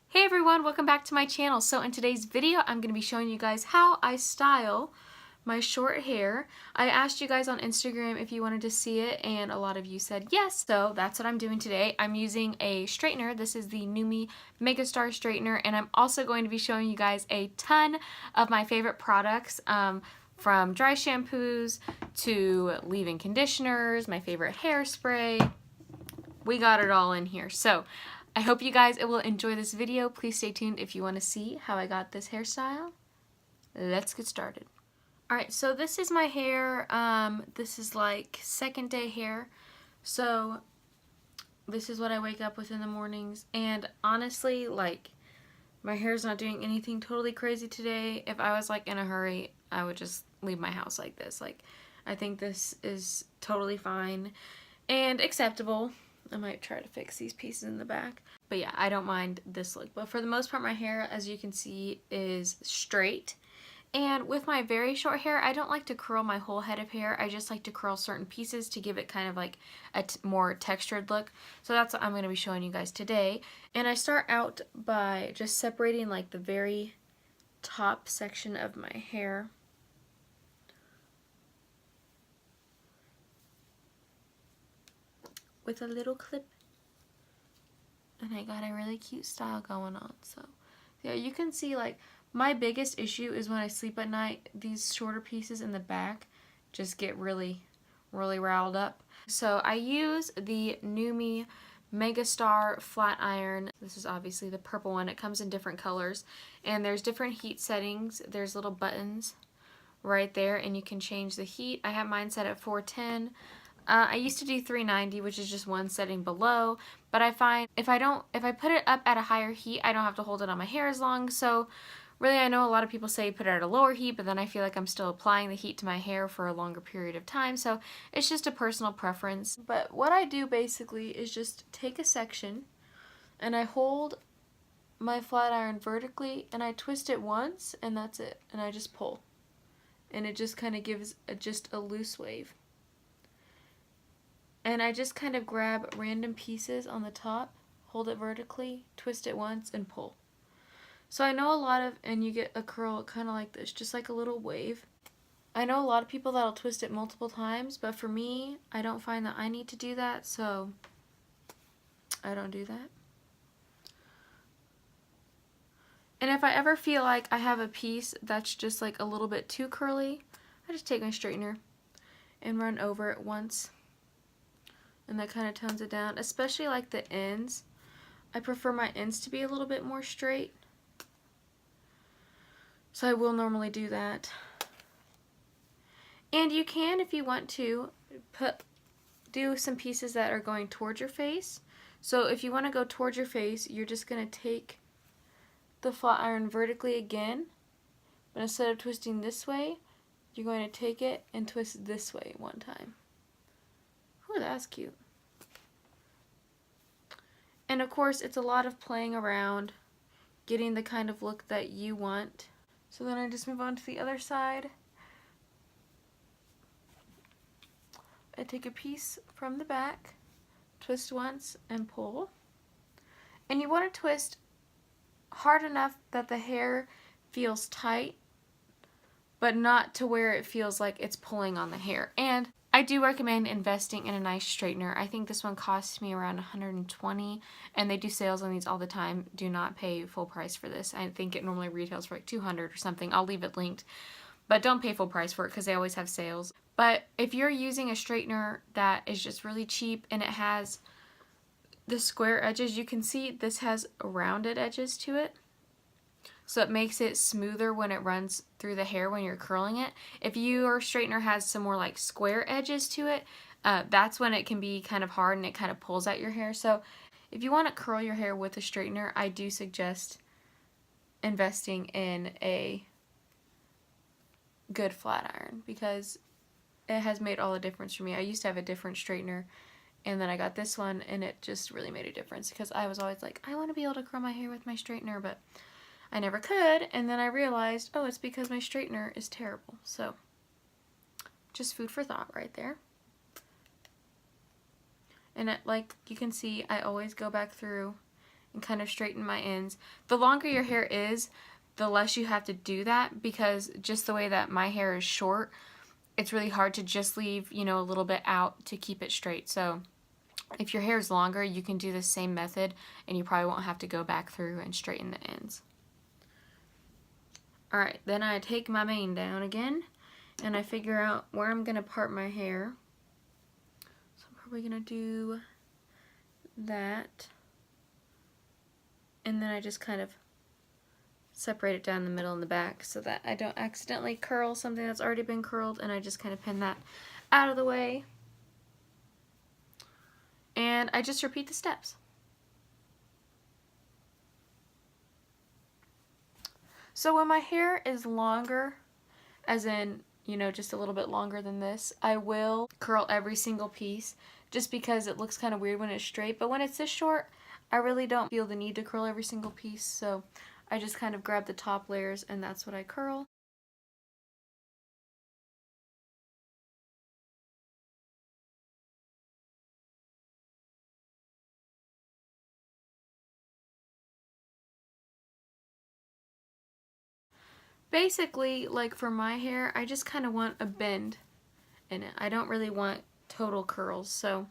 Hey everyone, welcome back to my channel. So in today's video, I'm going to be showing you guys how I style my short hair. I asked you guys on Instagram if you wanted to see it, and a lot of you said yes, so that's what I'm doing today. I'm using a straightener. This is the NuMe Megastar straightener, and I'm also going to be showing you guys a ton of my favorite products, from dry shampoos to leave-in conditioners, my favorite hairspray. We got it all in here. So I hope you guys will enjoy this video. Please stay tuned if you want to see how I got this hairstyle. Let's get started. Alright, so this is my hair. This is like second day hair. So this is what I wake up with in the mornings. And honestly, like, my hair's not doing anything totally crazy today. If I was like in a hurry, I would just leave my house like this. Like, I think this is totally fine and acceptable. I might try to fix these pieces in the back. But yeah, I don't mind this look. But for the most part, my hair, as you can see, is straight. And with my very short hair, I don't like to curl my whole head of hair. I just like to curl certain pieces to give it kind of like a more textured look. So that's what I'm going to be showing you guys today. And I start out by just separating like the very top section of my hair. With a little clip. And I got a really cute style going on. So yeah, you can see like my biggest issue is when I sleep at night, these shorter pieces in the back just get really riled up. So I use the NuMe Megastar flat iron. This is obviously the purple one. It comes in different colors and there's different heat settings. There's little buttons right there and you can change the heat. I have mine set at 410. I used to do 390, which is just one setting below, but I find if I put it up at a higher heat, I don't have to hold it on my hair as long. So really, I know a lot of people say put it at a lower heat, but then I feel like I'm still applying the heat to my hair for a longer period of time. So it's just a personal preference. But what I do basically is just take a section and I hold my flat iron vertically and I twist it once and that's it. And I just pull. And it just kind of gives just a loose wave. And I just kind of grab random pieces on the top, hold it vertically, twist it once, and pull. So I know a lot of, and you get a curl kind of like this, just like a little wave. I know a lot of people that'll twist it multiple times, but for me, I don't find that I need to do that, so I don't do that. And if I ever feel like I have a piece that's just like a little bit too curly, I just take my straightener and run over it once. And that kind of tones it down, especially like the ends. I prefer my ends to be a little bit more straight. So I will normally do that. And you can, if you want to, do some pieces that are going towards your face. So if you want to go towards your face, you're just going to take the flat iron vertically again. But instead of twisting this way, you're going to take it and twist this way one time. Ooh, that's cute. And of course, it's a lot of playing around, getting the kind of look that you want. So then I just move on to the other side. I take a piece from the back, twist once, and pull. And you want to twist hard enough that the hair feels tight, but not to where it feels like it's pulling on the hair. And I do recommend investing in a nice straightener. I think this one costs me around $120, and they do sales on these all the time. Do not pay full price for this. I think it normally retails for like $200 or something. I'll leave it linked, but don't pay full price for it because they always have sales. But if you're using a straightener that is just really cheap and it has the square edges, you can see this has rounded edges to it. So it makes it smoother when it runs through the hair when you're curling it. If your straightener has some more like square edges to it, that's when it can be kind of hard and it kind of pulls at your hair. So if you want to curl your hair with a straightener, I do suggest investing in a good flat iron because it has made all the difference for me. I used to have a different straightener and then I got this one and it just really made a difference because I was always like, I want to be able to curl my hair with my straightener, but I never could, and then I realized, oh, it's because my straightener is terrible. So, just food for thought right there. And like you can see, I always go back through and kind of straighten my ends. The longer your hair is, the less you have to do that, because just the way that my hair is short, it's really hard to just leave, you know, a little bit out to keep it straight. So if your hair is longer, you can do the same method and you probably won't have to go back through and straighten the ends. Alright, then I take my mane down again and I figure out where I'm going to part my hair. So I'm probably going to do that. And then I just kind of separate it down the middle and the back so that I don't accidentally curl something that's already been curled, and I just kind of pin that out of the way. And I just repeat the steps. So when my hair is longer, as in, you know, just a little bit longer than this, I will curl every single piece just because it looks kind of weird when it's straight. But when it's this short, I really don't feel the need to curl every single piece, so I just kind of grab the top layers and that's what I curl. Basically, like for my hair, I just kind of want a bend in it. I don't really want total curls, so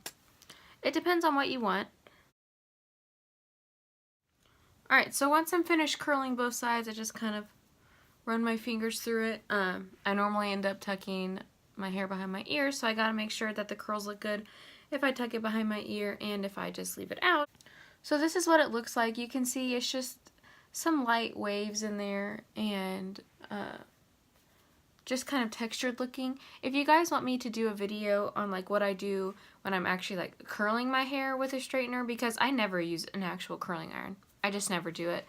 it depends on what you want. Alright, so once I'm finished curling both sides, I just kind of run my fingers through it. I normally end up tucking my hair behind my ear, so I gotta make sure that the curls look good if I tuck it behind my ear and if I just leave it out. So this is what it looks like. You can see it's just some light waves in there and just kind of textured looking. If you guys want me to do a video on like what I do when I'm actually like curling my hair with a straightener, because I never use an actual curling iron. I just never do it.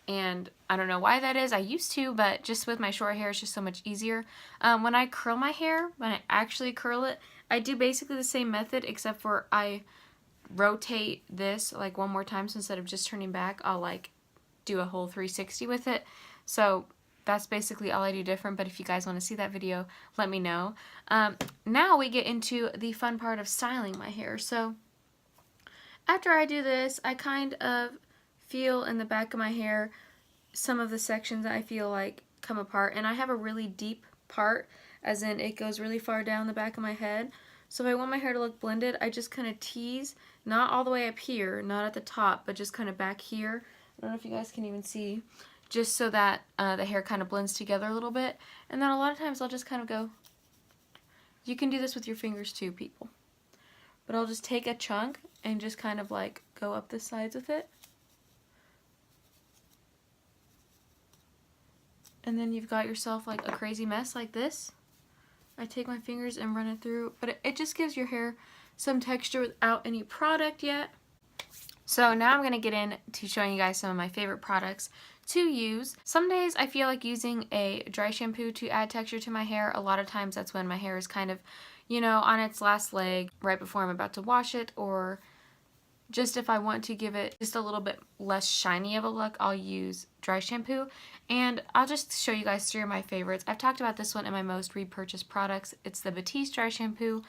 And I don't know why that is. I used to, but just with my short hair, it's just so much easier. When I curl my hair, when I actually curl it, I do basically the same method, except for I rotate this like one more time. So instead of just turning back, I'll like do a whole 360 with it. So that's basically all I do different, but if you guys want to see that video, let me know. Now we get into the fun part of styling my hair. So after I do this, I kind of feel in the back of my hair some of the sections that I feel like come apart, and I have a really deep part, as in it goes really far down the back of my head. So if I want my hair to look blended, I just kind of tease, not all the way up here, not at the top, but just kind of back here. I don't know if you guys can even see, just so that the hair kind of blends together a little bit. And then a lot of times I'll just kind of go, you can do this with your fingers too, people, but I'll just take a chunk and just kind of like go up the sides with it. And then you've got yourself like a crazy mess like this. I take my fingers and run it through, but it just gives your hair some texture without any product yet. So now I'm going to get into showing you guys some of my favorite products to use. Some days I feel like using a dry shampoo to add texture to my hair. A lot of times that's when my hair is kind of, you know, on its last leg right before I'm about to wash it, or just if I want to give it just a little bit less shiny of a look, I'll use dry shampoo. And I'll just show you guys 3 of my favorites. I've talked about this one in my most repurchased products. It's the Batiste Dry Shampoo.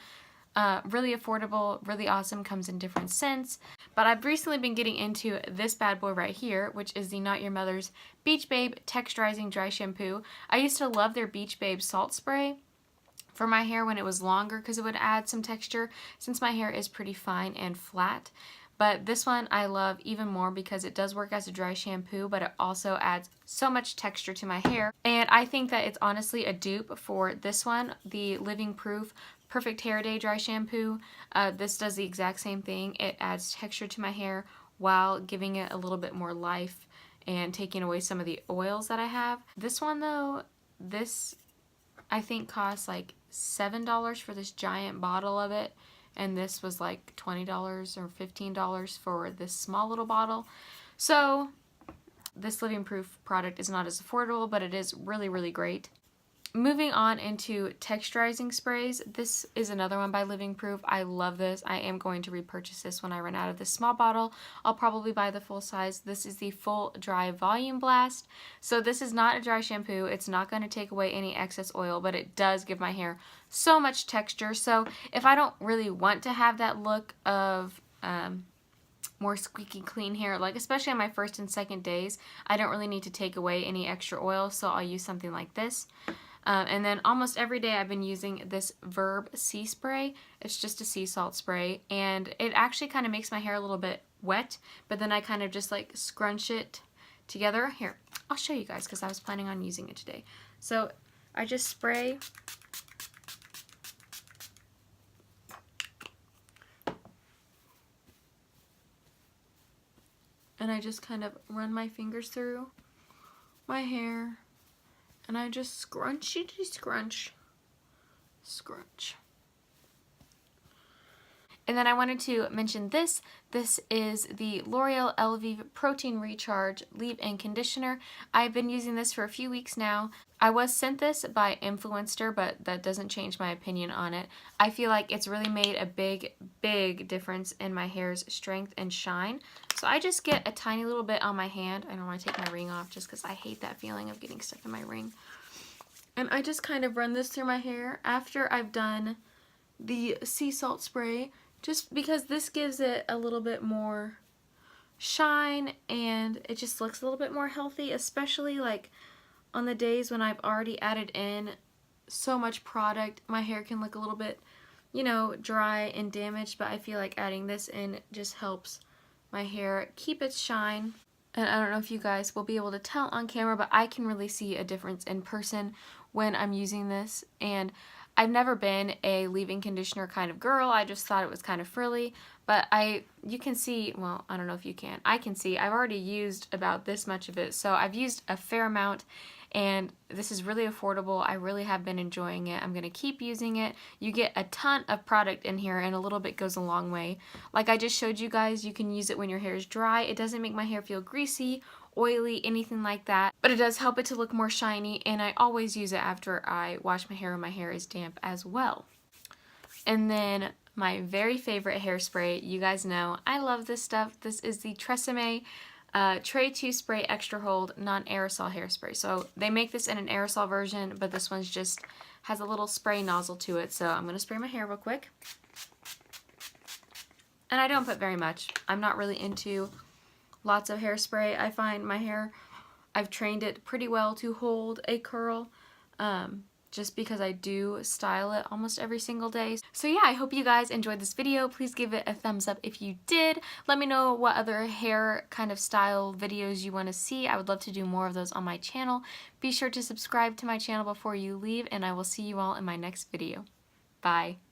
Really affordable, really awesome, comes in different scents. But I've recently been getting into this bad boy right here, which is the Not Your Mother's Beach Babe Texturizing Dry Shampoo. I used to love their Beach Babe Salt Spray for my hair when it was longer, because it would add some texture since my hair is pretty fine and flat. But this one I love even more because it does work as a dry shampoo, but it also adds so much texture to my hair. And I think that it's honestly a dupe for this one, the Living Proof Perfect Hair Day Dry Shampoo. This does the exact same thing. It adds texture to my hair while giving it a little bit more life and taking away some of the oils that I have. This one though, this I think costs like $7 for this giant bottle of it. And this was like $20 or $15 for this small little bottle. So this Living Proof product is not as affordable, but it is really, really great. Moving on into Texturizing Sprays. This is another one by Living Proof. I love this. I am going to repurchase this when I run out of this small bottle. I'll probably buy the full size. This is the Full Dry Volume Blast. So this is not a dry shampoo. It's not going to take away any excess oil, but it does give my hair so much texture. So if I don't really want to have that look of more squeaky clean hair, like especially on my first and second days. I don't really need to take away any extra oil, so I'll use something like this. And then almost every day I've been using this Verb Sea Spray. It's just a sea salt spray, and it actually kind of makes my hair a little bit wet, but then I kind of just like scrunch it together. Here, I'll show you guys because I was planning on using it today. So I just spray. And I just kind of run my fingers through my hair. And I just scrunchity scrunch. Scrunch. And then I wanted to mention this. This is the L'Oreal Elvive Protein Recharge Leave-In Conditioner. I've been using this for a few weeks now. I was sent this by Influencer, but that doesn't change my opinion on it. I feel like it's really made a big difference in my hair's strength and shine. So I just get a tiny little bit on my hand. I don't want to take my ring off just because I hate that feeling of getting stuck in my ring. And I just kind of run this through my hair after I've done the sea salt spray, just because this gives it a little bit more shine and it just looks a little bit more healthy, especially like on the days when I've already added in so much product. My hair can look a little bit, you know, dry and damaged, but I feel like adding this in just helps my hair keep its shine. And I don't know if you guys will be able to tell on camera, but I can really see a difference in person when I'm using this. And I've never been a leave-in conditioner kind of girl. I just thought it was kind of frilly, but you can see, well, I don't know if you can. I can see I've already used about this much of it, so I've used a fair amount, and this is really affordable. I really have been enjoying it. I'm going to keep using it. You get a ton of product in here, and a little bit goes a long way. Like I just showed you guys, you can use it when your hair is dry. It doesn't make my hair feel greasy, oily, anything like that, but it does help it to look more shiny, and I always use it after I wash my hair when my hair is damp as well. And then my very favorite hairspray, you guys know I love this stuff. This is the Tresemme Tray 2 Spray Extra Hold Non-Aerosal Hairspray. So they make this in an aerosol version, but this one's just has a little spray nozzle to it. So I'm going to spray my hair real quick. And I don't put very much. I'm not really into lots of hairspray. I find my hair, I've trained it pretty well to hold a curl, just because I do style it almost every single day. So yeah, I hope you guys enjoyed this video. Please give it a thumbs up if you did. Let me know what other hair kind of style videos you want to see. I would love to do more of those on my channel. Be sure to subscribe to my channel before you leave, and I will see you all in my next video. Bye.